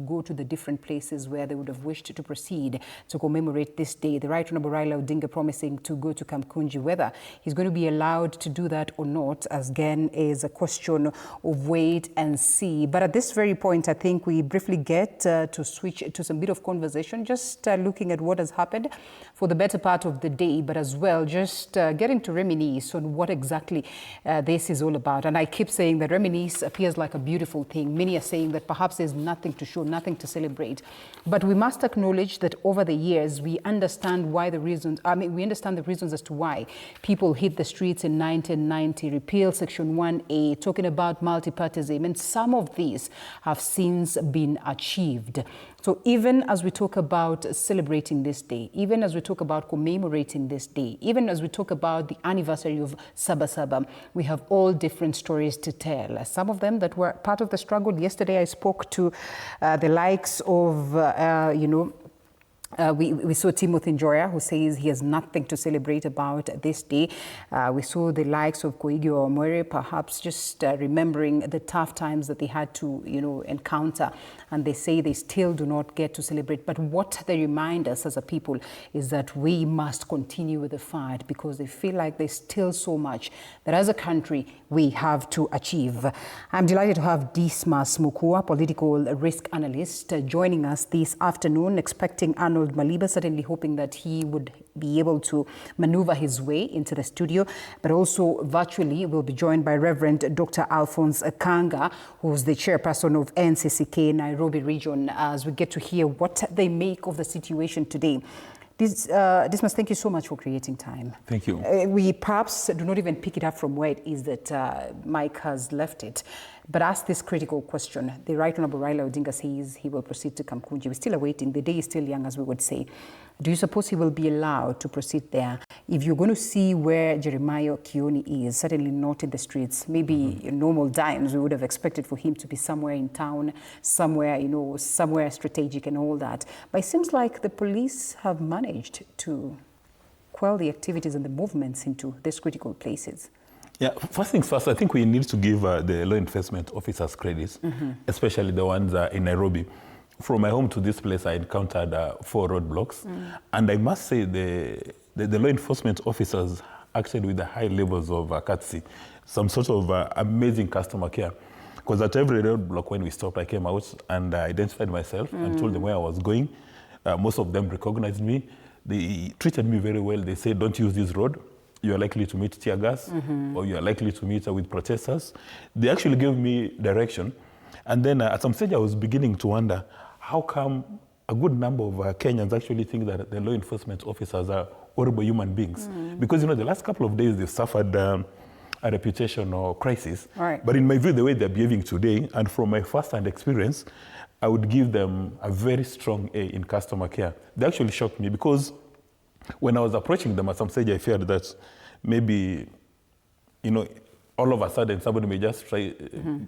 go to the different places where they would have wished to proceed to commemorate this day. The Right Honorable Raila Odinga promising to go to Kamkunji. Whether he's going to be allowed to do that or not, as again, is a question of wait and see. But at this very point, I think we briefly get to switch to some bit of conversation, just looking at what has happened for the better part of the day, but as well just getting to reminisce on what exactly this is all about. And I keep saying that reminisce appears like a beautiful thing. Many are saying that perhaps there's nothing to show, nothing to celebrate. But we must acknowledge that over the years, we understand why the reasons, we understand the reasons as to why people hit the streets in 1990, repeal Section 1A, talking about multipartyism, and some of these have since been achieved. So even as we talk about celebrating this day, even as we talk about commemorating this day, even as we talk about the anniversary of Sabasaba, we have all different stories to tell. Some of them that were part of the struggle. Yesterday I spoke to the likes of, we saw Timothy Njoya, who says he has nothing to celebrate about this day. We saw the likes of Koigi Omwere, perhaps just remembering the tough times that they had to, encounter. And they say they still do not get to celebrate. But what they remind us as a people is that we must continue with the fight, because they feel like there's still so much that as a country we have to achieve. I'm delighted to have Dismas Mokua, political risk analyst, joining us this afternoon, expecting Arnold Maliba, certainly hoping that he would be able to maneuver his way into the studio, but also virtually we'll be joined by Reverend Dr. Alphonse Akanga, who's the chairperson of NCCK Nairobi region, as we get to hear what they make of the situation today. Dismas, thank you so much for creating time. Thank you. We perhaps do not even pick it up from where it is that Mike has left it, but ask this critical question. The Right Honorable Raila Odinga says he will proceed to Kamkunji. We're still awaiting. The day is still young, as we would say. Do you suppose he will be allowed to proceed there? If you're going to see where Jeremiah Kioni is, certainly not in the streets, maybe in normal times, we would have expected for him to be somewhere in town, somewhere, somewhere strategic and all that. But it seems like the police have managed to quell the activities and the movements into these critical places. Yeah, first things first, I think we need to give the law enforcement officers credit, especially the ones in Nairobi. From my home to this place, I encountered 4 roadblocks. And I must say the law enforcement officers acted with the high levels of courtesy, some sort of amazing customer care. Because at every roadblock when we stopped, I came out and identified myself and told them where I was going. Most of them recognized me. They treated me very well. They said, don't use this road. You are likely to meet tear gas, or you are likely to meet with protesters. They actually gave me direction. And then at some stage, I was beginning to wonder, how come a good number of Kenyans actually think that the law enforcement officers are horrible human beings? Because, the last couple of days, they've suffered a reputational crisis. Right. But in my view, the way they're behaving today, and from my first-hand experience, I would give them a very strong A in customer care. They actually shocked me, because when I was approaching them at some stage, I feared that maybe, all of a sudden somebody may just try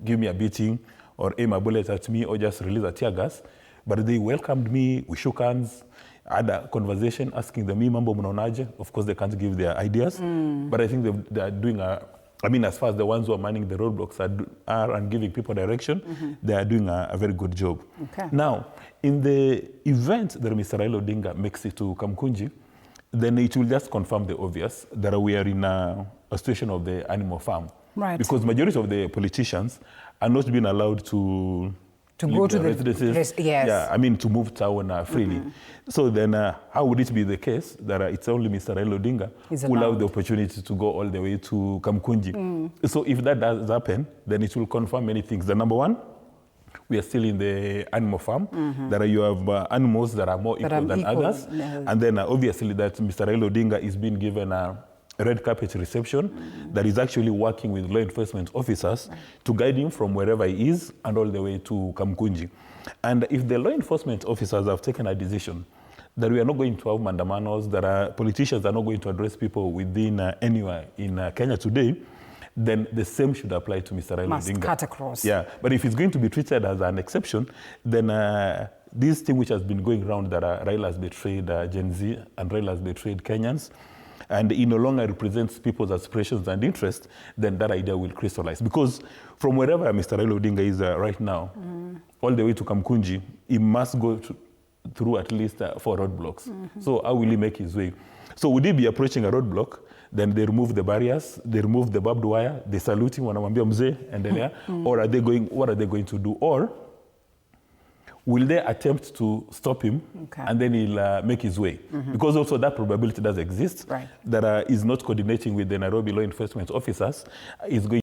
give me a beating or aim a bullet at me or just release a tear gas. But they welcomed me, we shook hands, had a conversation asking them, mambo mnaonaje? Of course, they can't give their ideas, but I think they are doing as far as the ones who are manning the roadblocks are and giving people direction, they are doing a very good job. Okay. Now, in the event that Mr. Raila Odinga makes it to Kamkunji, then it will just confirm the obvious, that we are in a situation of the animal farm. Right. Because majority of the politicians are not being allowed to go to the residences. Yes. Yeah, to move town freely. So then how would it be the case that it's only Mr. Raila Odinga who will have the opportunity to go all the way to Kamkunji? So if that does happen, then it will confirm many things. The number one, we are still in the animal farm. That you have animals that are more equal than others. And then obviously that Mr. Raila Odinga is being given a red carpet reception that is actually working with law enforcement officers to guide him from wherever he is and all the way to Kamkunji. And if the law enforcement officers have taken a decision that we are not going to have mandamanos, that politicians are not going to address people within anywhere in Kenya today, then the same should apply to Mr. Raila Odinga. Must cut across. Yeah, but if it's going to be treated as an exception, then this thing which has been going around that Raila has betrayed Gen Z and Raila has betrayed Kenyans, and he no longer represents people's aspirations and interests, then that idea will crystallize. Because from wherever Mr. Raila Odinga is right now, all the way to Kamkunji, he must go through at least 4 roadblocks. So how will he make his way? So would he be approaching a roadblock, then they remove the barriers, they remove the barbed wire, they salute him, wanamwambia mzee, endelea, or what are they going to do? Or will they attempt to stop him, and then he'll make his way? Because also that probability does exist, that he's not coordinating with the Nairobi law enforcement officers, is going